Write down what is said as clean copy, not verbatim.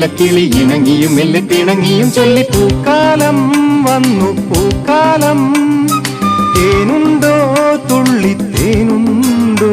നീലക്കിളി ഇണങ്ങിയും മെല്ലെ പിണങ്ങിയും ചൊല്ലി പൂക്കാലം വന്നു പൂക്കാലം തേനുണ്ടോ തുള്ളി തേനുണ്ടോ